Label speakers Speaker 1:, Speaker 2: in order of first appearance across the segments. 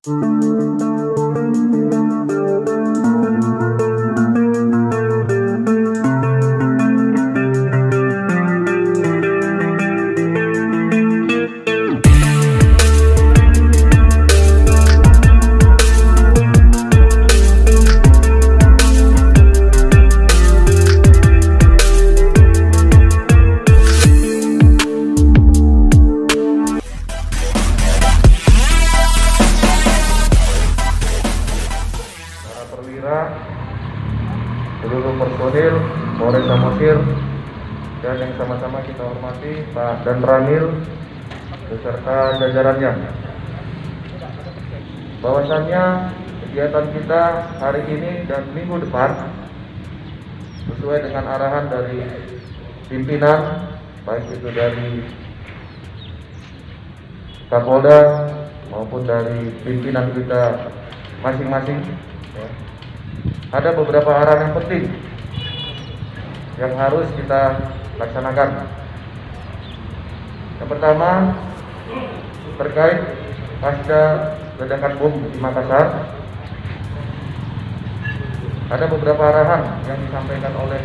Speaker 1: Seluruh personil Polres Samosir dan yang sama-sama kita hormati Pak Dan Ramil beserta jajarannya. Bahwasannya kegiatan kita hari ini dan minggu depan sesuai dengan arahan dari pimpinan, baik itu dari Kapolda maupun dari pimpinan kita masing-masing, ya. Ada beberapa arahan yang penting yang harus kita laksanakan. Yang pertama terkait pasca ledakan bom di Makassar, ada beberapa arahan yang disampaikan oleh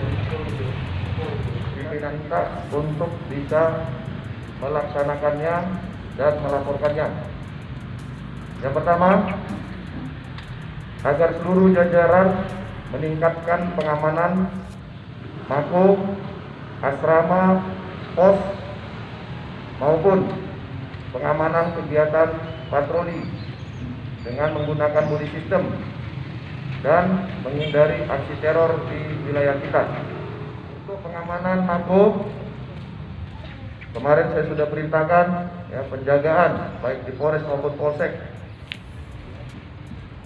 Speaker 1: pimpinan kita untuk bisa melaksanakannya dan melaporkannya. Yang pertama, agar seluruh jajaran meningkatkan pengamanan mako, asrama, pos maupun pengamanan kegiatan patroli dengan menggunakan body system dan menghindari aksi teror di wilayah kita. Untuk pengamanan mako, kemarin saya sudah perintahkan ya, penjagaan baik di Polres maupun Polsek.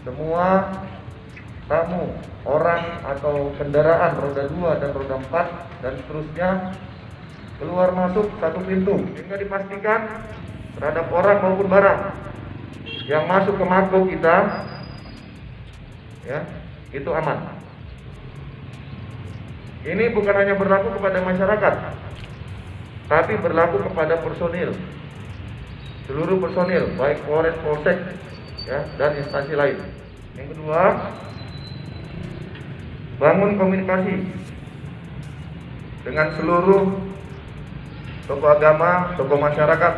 Speaker 1: Semua tamu, orang atau kendaraan roda 2 dan roda 4 dan seterusnya keluar masuk satu pintu, sehingga dipastikan terhadap orang maupun barang yang masuk ke mako kita ya, itu aman. Ini bukan hanya berlaku kepada masyarakat, tapi berlaku kepada personil, seluruh personil baik Polres, Polsek ya, dan instansi lain. Yang kedua, bangun komunikasi dengan seluruh tokoh agama, tokoh masyarakat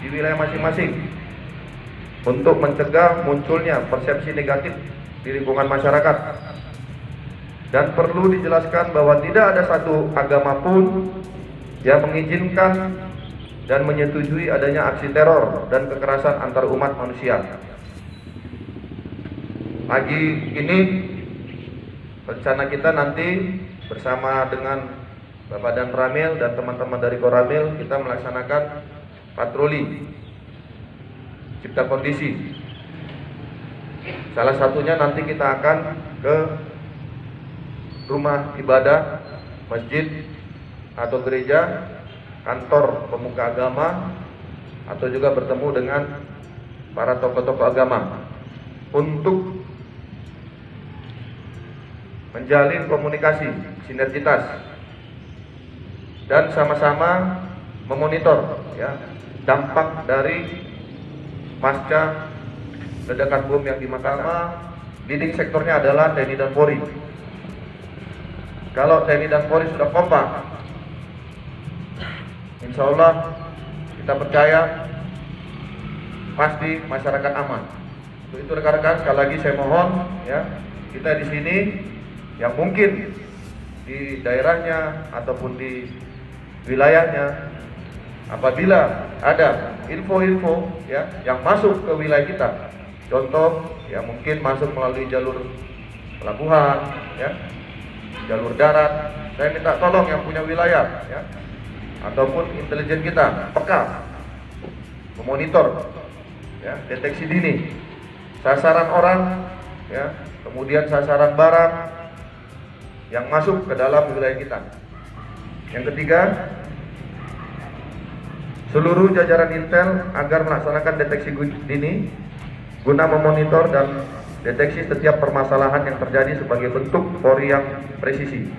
Speaker 1: di wilayah masing-masing untuk mencegah munculnya persepsi negatif di lingkungan masyarakat. Dan perlu dijelaskan bahwa tidak ada satu agama pun yang mengizinkan dan menyetujui adanya aksi teror dan kekerasan antar umat manusia. Pagi ini rencana kita nanti bersama dengan Bapak Dan Ramil dan teman-teman dari Koramil, kita melaksanakan patroli cipta kondisi. Salah satunya nanti kita akan ke rumah ibadah, masjid atau gereja, kantor pemuka agama, atau juga bertemu dengan para tokoh-tokoh agama untuk menjalin komunikasi sinergitas dan sama-sama memonitor ya, dampak dari pasca ledakan bom yang di Makassar. Leading sektornya adalah TNI dan Polri. Kalau TNI dan Polri sudah kompak, insya Allah kita percaya pasti masyarakat aman. Untuk itu rekan-rekan, sekali lagi saya mohon ya, kita di sini yang mungkin di daerahnya ataupun di wilayahnya, apabila ada info-info ya yang masuk ke wilayah kita, contoh ya mungkin masuk melalui jalur pelabuhan ya, jalur darat, saya minta tolong yang punya wilayah ya ataupun intelijen kita peka memonitor ya, deteksi dini sasaran orang ya, kemudian sasaran barang yang masuk ke dalam wilayah kita. Yang ketiga, seluruh jajaran Intel agar melaksanakan deteksi dini guna memonitor dan deteksi setiap permasalahan yang terjadi sebagai bentuk Polri yang presisi.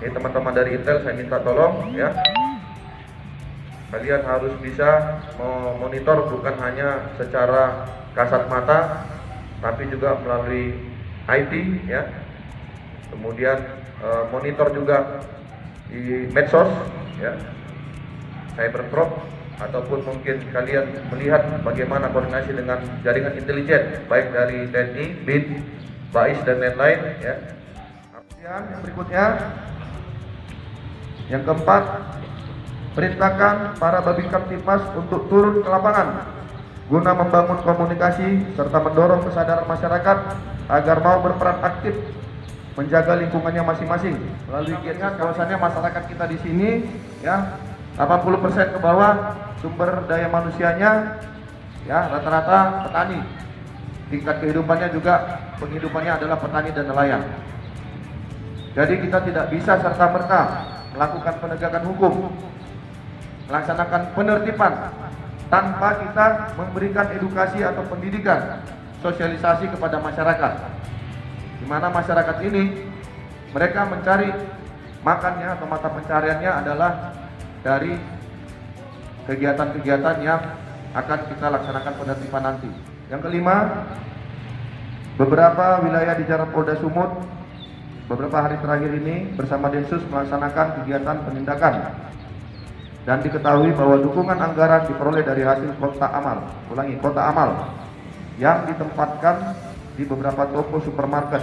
Speaker 1: Oke, teman-teman dari Intel saya minta tolong ya, kalian harus bisa memonitor bukan hanya secara kasat mata, tapi juga melalui IT, ya. Kemudian monitor juga di medsos, ya, cyberprobe, ataupun mungkin kalian melihat bagaimana koordinasi dengan jaringan intelijen baik dari TNI, BIN, BAIS dan lain-lain, ya. Kemudian yang berikutnya, yang keempat, perintahkan para Babinkan Tipmas untuk turun ke lapangan guna membangun komunikasi serta mendorong kesadaran masyarakat agar mau berperan aktif menjaga lingkungannya masing-masing. Melalui giat bahwasannya masyarakat kita di sini, ya, 80% ke bawah sumber daya manusianya, ya, rata-rata petani. Tingkat kehidupannya juga penghidupannya adalah petani dan nelayan. Jadi kita tidak bisa serta-merta melakukan penegakan hukum, melaksanakan penertiban tanpa kita memberikan edukasi atau pendidikan, sosialisasi kepada masyarakat. Di mana masyarakat ini mereka mencari makannya atau mata pencariannya adalah dari kegiatan-kegiatan yang akan kita laksanakan penertiban nanti. Yang kelima, beberapa wilayah di Jalan Polda Sumut beberapa hari terakhir ini bersama Densus melaksanakan kegiatan penindakan, dan diketahui bahwa dukungan anggaran diperoleh dari hasil kotak amal, kotak amal yang ditempatkan di beberapa toko supermarket.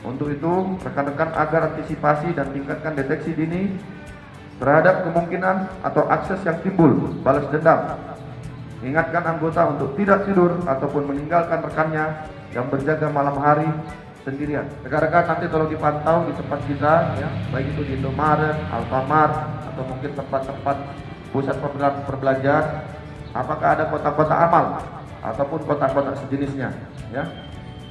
Speaker 1: Untuk itu, rekan-rekan agar antisipasi dan tingkatkan deteksi dini terhadap kemungkinan atau akses yang timbul balas dendam. Ingatkan anggota untuk tidak tidur ataupun meninggalkan rekannya yang berjaga malam hari sendirian. Rekan-rekan nanti tolong dipantau di tempat kita, ya, baik itu di Indomaret, Alfamart, atau mungkin tempat-tempat pusat perbelanjaan, apakah ada kotak-kotak amal ataupun kotak-kotak sejenisnya, ya.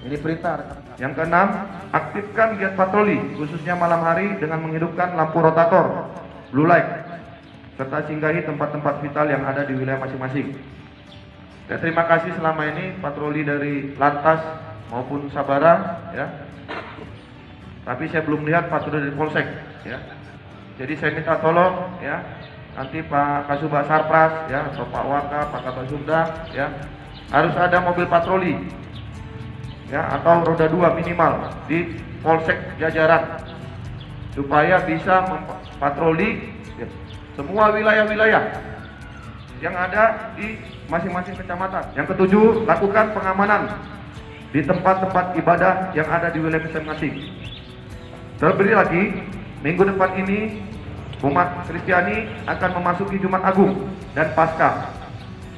Speaker 1: Ini perintah. Yang keenam, aktifkan giat patroli khususnya malam hari dengan menghidupkan lampu rotator, blue light, serta singgahi tempat-tempat vital yang ada di wilayah masing-masing. Dan terima kasih selama ini patroli dari Lantas maupun Sabara, ya. Tapi saya belum lihat patroli dari Polsek, ya. Jadi saya minta tolong, ya, nanti Pak Kasubag Sarpras, ya, atau Pak Waka, Pak Kapolda, ya, harus ada mobil patroli, ya, atau roda 2 minimal di Polsek jajaran supaya bisa patroli, ya, semua wilayah-wilayah yang ada di masing-masing kecamatan. Yang ketujuh, lakukan pengamanan di tempat-tempat ibadah yang ada di wilayah masing-masing. Terlebih lagi, minggu depan ini umat Kristiani akan memasuki Jumat Agung dan Paskah,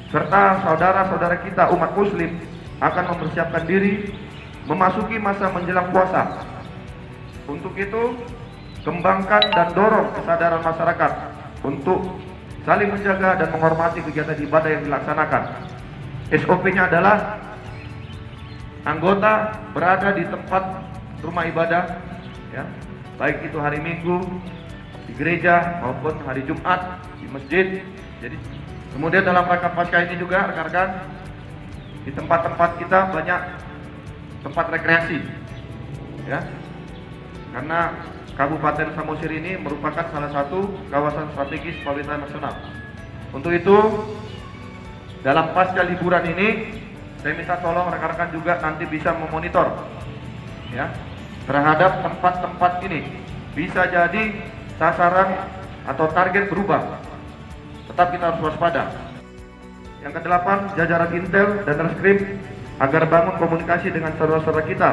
Speaker 1: serta saudara-saudara kita umat Muslim akan mempersiapkan diri memasuki masa menjelang puasa. Untuk itu, kembangkan dan dorong kesadaran masyarakat untuk saling menjaga dan menghormati kegiatan ibadah yang dilaksanakan. SOP-nya adalah anggota berada di tempat rumah ibadah, ya, baik itu hari Minggu di gereja maupun hari Jumat di masjid. Jadi kemudian dalam rangka Paskah ini juga rekan-rekan, di tempat-tempat kita banyak tempat rekreasi, ya, karena Kabupaten Samosir ini merupakan salah satu kawasan strategis prioritas nasional. Untuk itu, dalam pasca liburan ini, saya minta tolong rekan-rekan juga nanti bisa memonitor, ya, terhadap tempat-tempat ini. Bisa jadi sasaran atau target berubah. Tetap kita harus waspada. Yang kedelapan, jajaran Intel dan Reskrim agar bangun komunikasi dengan saudara-saudara kita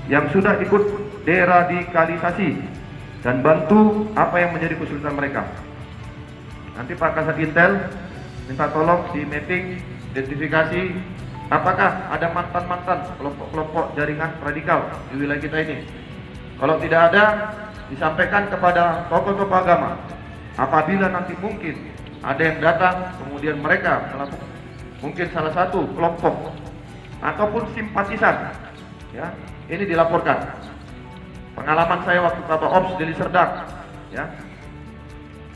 Speaker 1: yang sudah ikut deradikalisasi dan bantu apa yang menjadi kesulitan mereka. Nanti Pak Kasat Intel minta tolong di mapping, identifikasi apakah ada mantan-mantan kelompok-kelompok jaringan radikal di wilayah kita ini. Kalau tidak ada, disampaikan kepada tokoh-tokoh agama. Apabila nanti mungkin ada yang datang, kemudian mereka melakukan mungkin salah satu kelompok ataupun simpatisan, ya, ini dilaporkan. Pengalaman saya waktu Kabak Ops Deli Serdang, ya,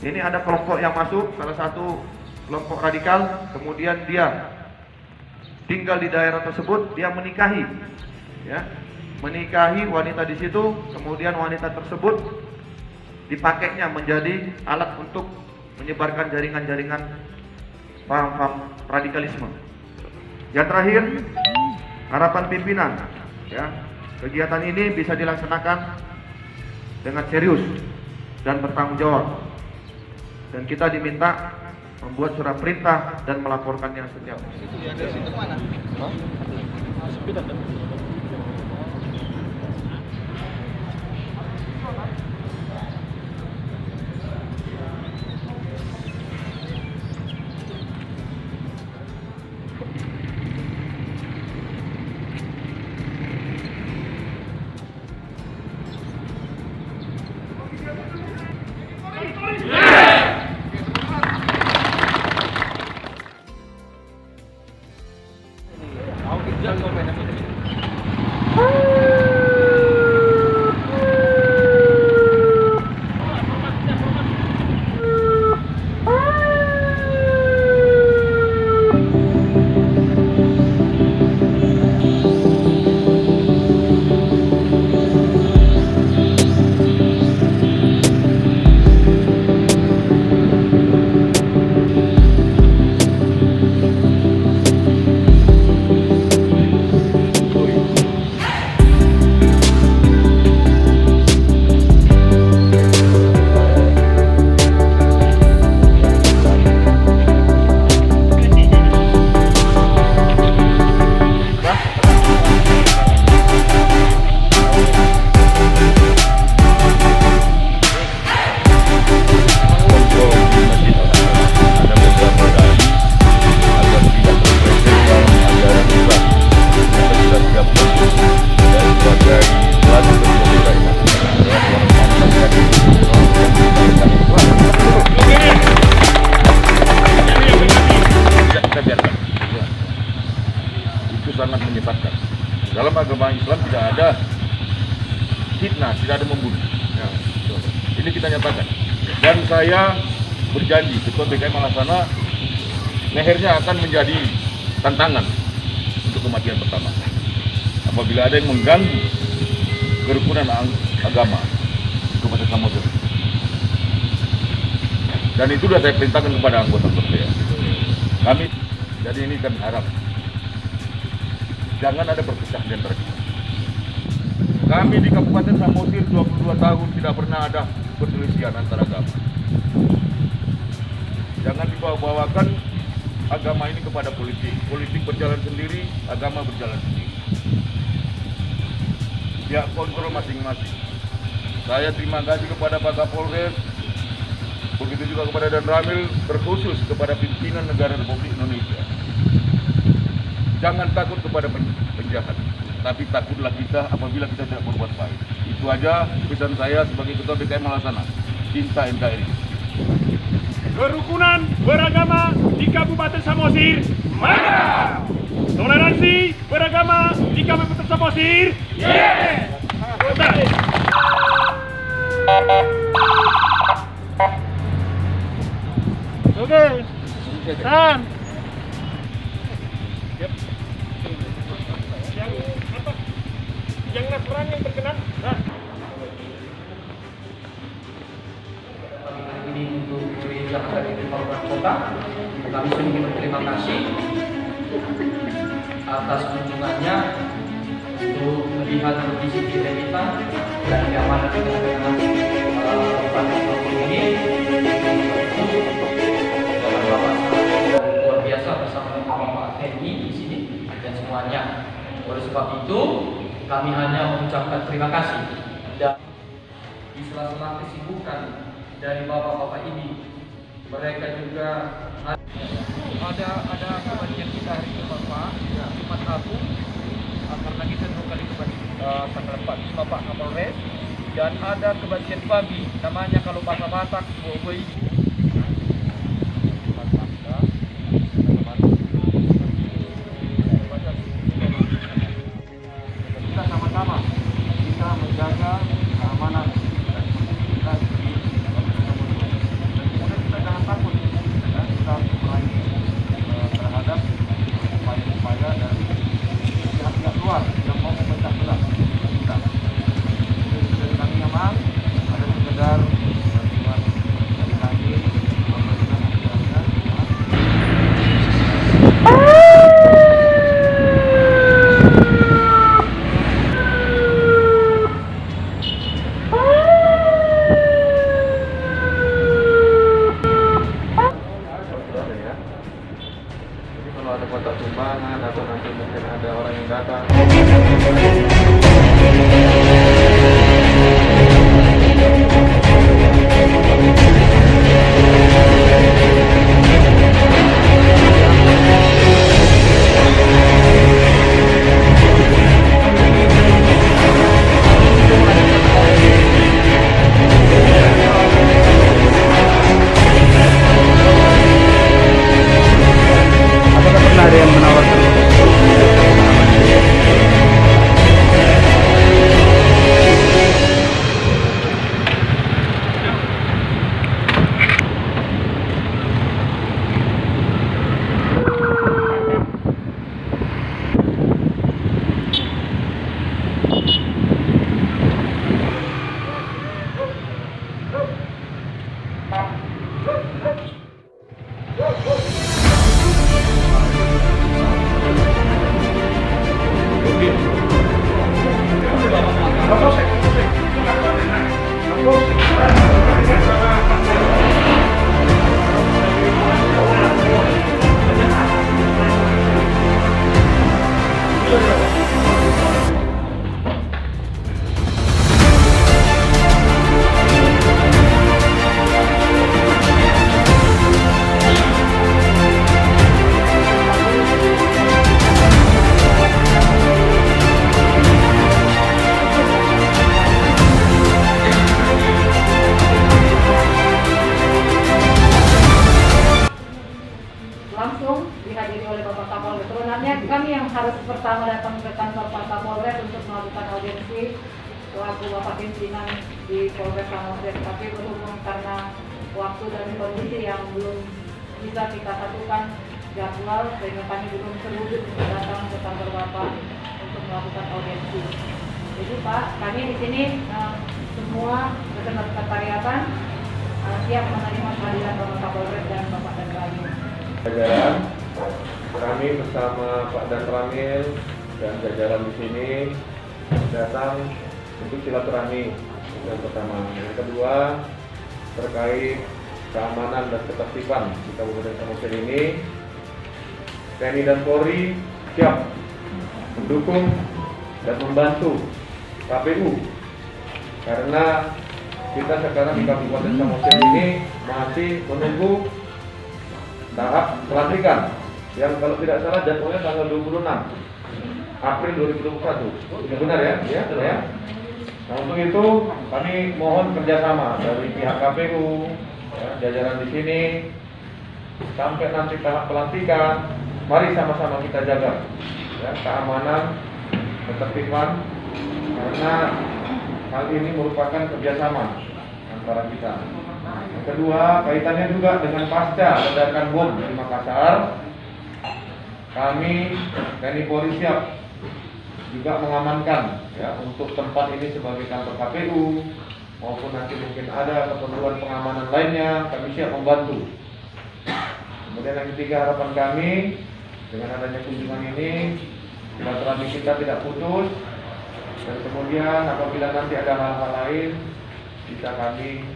Speaker 1: ini ada kelompok yang masuk, salah satu kelompok radikal, kemudian dia tinggal di daerah tersebut, dia menikahi, ya, menikahi wanita di situ, kemudian wanita tersebut dipakainya menjadi alat untuk menyebarkan jaringan-jaringan paham-paham radikalisme. Yang terakhir, harapan pimpinan, ya, kegiatan ini bisa dilaksanakan dengan serius dan bertanggung jawab. Dan kita diminta membuat surat perintah dan melaporkannya setiap. Itu mana?
Speaker 2: Sangat menyesatkan. Dalam agama Islam tidak ada fitnah, tidak ada membunuh. Ya, ini kita nyatakan. Dan saya berjanji, Ketua BKM Malasana, lehernya akan menjadi tantangan untuk kematian pertama. Apabila ada yang mengganggu kerukunan agama kepada Samosir. Dan itu sudah saya perintahkan kepada anggota saya. Kami, jadi ini kami harap jangan ada perpecahan di antara kita. Kami di Kabupaten Samosir 22 tahun tidak pernah ada perselisihan antara agama. Jangan dibawa-bawakan agama ini kepada politik. Politik berjalan sendiri, agama berjalan sendiri. Ya, kontrol masing-masing. Saya terima kasih kepada Pak Kapolres, begitu juga kepada Dan Ramil, terkhusus kepada pimpinan negara Republik Indonesia. Jangan takut kepada penjahat, tapi takutlah kita apabila kita tidak berbuat baik. Itu aja pesan saya sebagai Ketua BKM Malasana. Cinta NKRI.
Speaker 3: Kerukunan beragama di Kabupaten Samosir, mantap! Toleransi beragama di Kabupaten Samosir, yes! Oke, tahan. Yang Nasrani yang berkenan.
Speaker 4: Ini untuk Jakarta di Kabupaten Kota, kami ingin berterima kasih atas kunjungannya untuk melihat kondisi kita dan keamanan dengan Kabupaten Kota ini. Luar biasa bersama Bapak TNI di sini dan semuanya. Oleh sebab itu, kami hanya mengucapkan terima kasih. Dan di sela-sela kesibukan dari bapak-bapak ini, mereka juga ada kebagian kita hari ini Bapak, Jumat Agung, karena kita 2 kali tanggal 4 Bapak Kapolres, dan ada kebagian pagi, namanya kalau bahasa Batak, Boboi. Kita sama-sama bisa menjaga keamanan dan kita di kemudian kita jangan takut ya, kita harus berani terhadap upaya-upaya dari pihak-pihak luar yang mau memecah belah kita. Jadi kami memang ada sekedar bantuan dari kami
Speaker 5: harus pertama datang ke kantor Pak Kapolres untuk melakukan audiensi selaku Bapak pimpinan di Polres Samosir, tapi berhubung karena waktu dan kondisi yang belum bisa kita satukan jadwal sehingga kami belum terwujud untuk datang ke kantor Bapak untuk melakukan audiensi. Jadi Pak, kami di sini semua rekan sekretariatan siap menerima kehadiran Bapak Kapolres dan Bapak Dan Ramil.
Speaker 1: Jajaran kami bersama Pak Dan Ramil dan jajaran di sini datang untuk silaturahmi yang pertama. Yang kedua terkait keamanan dan ketertiban di Kabupaten Samosir ini, TNI dan Polri siap mendukung dan membantu KPU karena kita sekarang di Kabupaten Samosir ini masih menunggu tahap pelantikan yang kalau tidak salah jadwalnya tanggal 26 April 2021. Ini benar ya? Ya. Nah, untuk itu kami mohon kerjasama dari pihak KPU, ya, jajaran di sini sampai nanti tahap pelantikan. Mari sama-sama kita jaga ya, keamanan, ketertiban, karena hal ini merupakan kerjasama antara kita. Yang kedua, kaitannya juga dengan pasca ledakan bom di Makassar. Kami TNI Polri siap juga mengamankan ya untuk tempat ini sebagai kantor KPU maupun nanti mungkin ada keperluan pengamanan lainnya, kami siap membantu. Kemudian yang ketiga, harapan kami dengan adanya kunjungan ini silaturahmi kita tidak putus, dan kemudian apabila nanti ada hal-hal lain bisa kami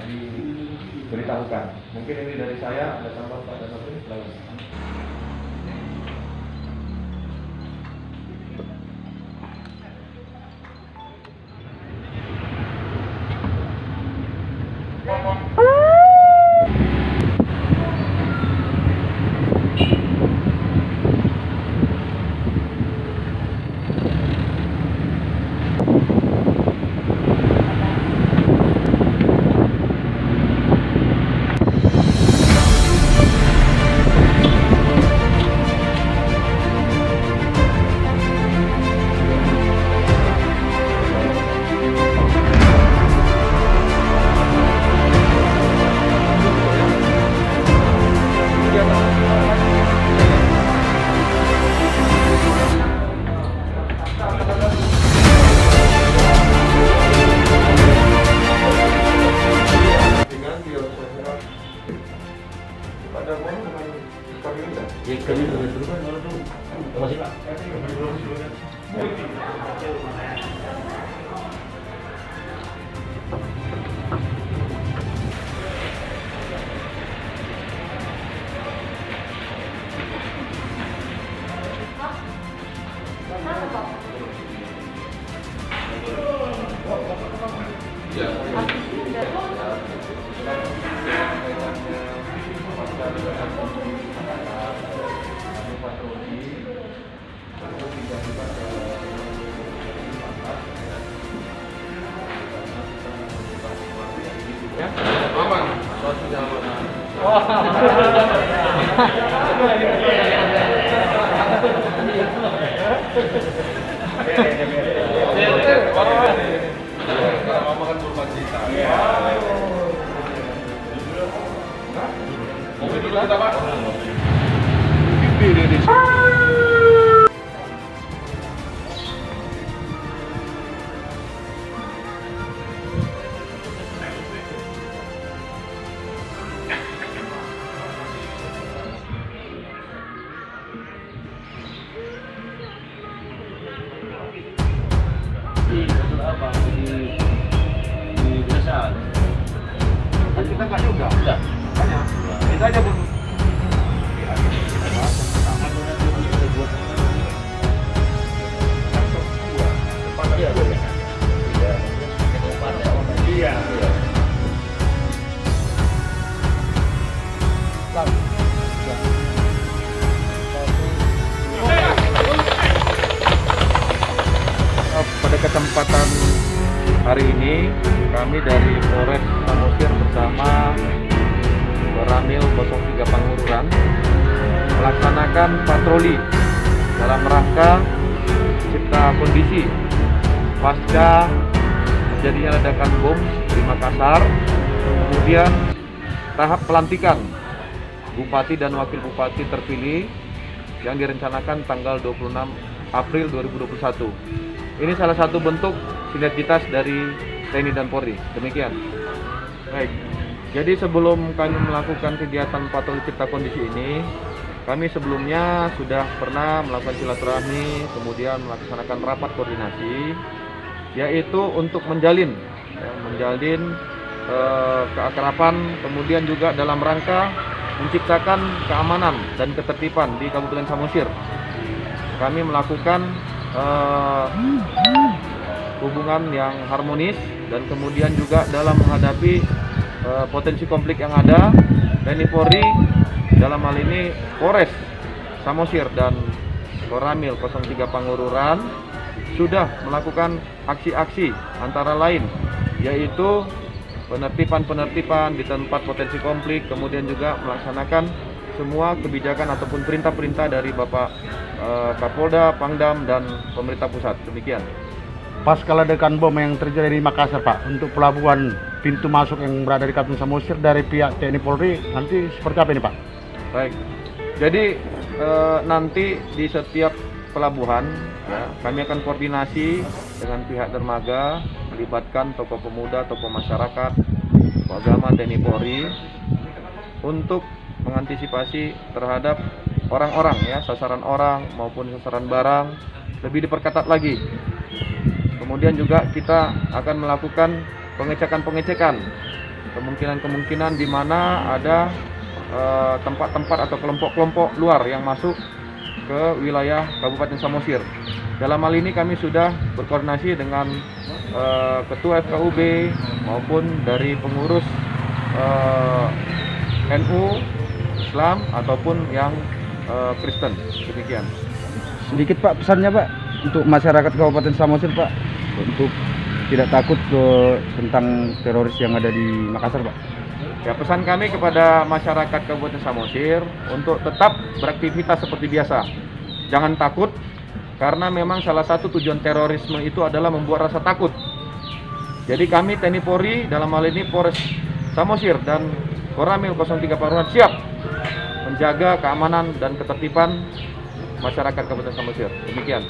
Speaker 1: diberitahukan. Mungkin ini dari saya, ada tambah Pak dan Menteri. Kita enggak juga. Banyak. Itu aja, Bu. Iya. Pada kesempatan hari ini kami dari Polres Samosir bersama Ramil 03 Pangururan melaksanakan patroli dalam rangka cipta kondisi pasca terjadinya ledakan bom di Makassar, kemudian tahap pelantikan Bupati dan Wakil Bupati terpilih yang direncanakan tanggal 26 April 2021. Ini salah satu bentuk sinergitas dari TNI dan Polri. Demikian. Baik. Jadi sebelum kami melakukan kegiatan patroli cipta kondisi ini, kami sebelumnya sudah pernah melakukan silaturahmi, kemudian melaksanakan rapat koordinasi, yaitu untuk menjalin keakraban, kemudian juga dalam rangka menciptakan keamanan dan ketertiban di Kabupaten Samosir. Kami melakukan hubungan yang harmonis dan kemudian juga dalam menghadapi potensi konflik yang ada, TNI Polri dalam hal ini Polres Samosir dan Koramil 03 Pangururan sudah melakukan aksi-aksi antara lain yaitu penertiban di tempat potensi konflik, kemudian juga melaksanakan semua kebijakan ataupun perintah-perintah dari Bapak Kapolda, Pangdam, dan pemerintah pusat. Demikian.
Speaker 6: Pasca ledakan bom yang terjadi di Makassar, Pak, untuk pelabuhan pintu masuk yang berada di Kabupaten Samosir dari pihak TNI Polri nanti seperti apa ini, Pak?
Speaker 1: Baik, jadi nanti di setiap pelabuhan ya, kami akan koordinasi dengan pihak dermaga, melibatkan tokoh pemuda, tokoh masyarakat, tokoh agama, TNI Polri untuk mengantisipasi terhadap orang-orang ya, sasaran orang maupun sasaran barang lebih diperketat lagi. Kemudian juga kita akan melakukan pengecekan kemungkinan di mana ada tempat-tempat atau kelompok-kelompok luar yang masuk ke wilayah Kabupaten Samosir. Dalam hal ini kami sudah berkoordinasi dengan Ketua FKUB maupun dari pengurus NU, Islam ataupun yang Kristen. Demikian.
Speaker 6: Sedikit, Pak, pesannya, Pak, untuk masyarakat Kabupaten Samosir, Pak, untuk tidak takut tentang teroris yang ada di Makassar, Pak.
Speaker 1: Ya, pesan kami kepada masyarakat Kabupaten Samosir untuk tetap beraktivitas seperti biasa. Jangan takut, karena memang salah satu tujuan terorisme itu adalah membuat rasa takut. Jadi kami TNI Polri dalam hal ini Polres Samosir dan Koramil 03 Pangururan siap menjaga keamanan dan ketertiban masyarakat Kabupaten Samosir. Demikian.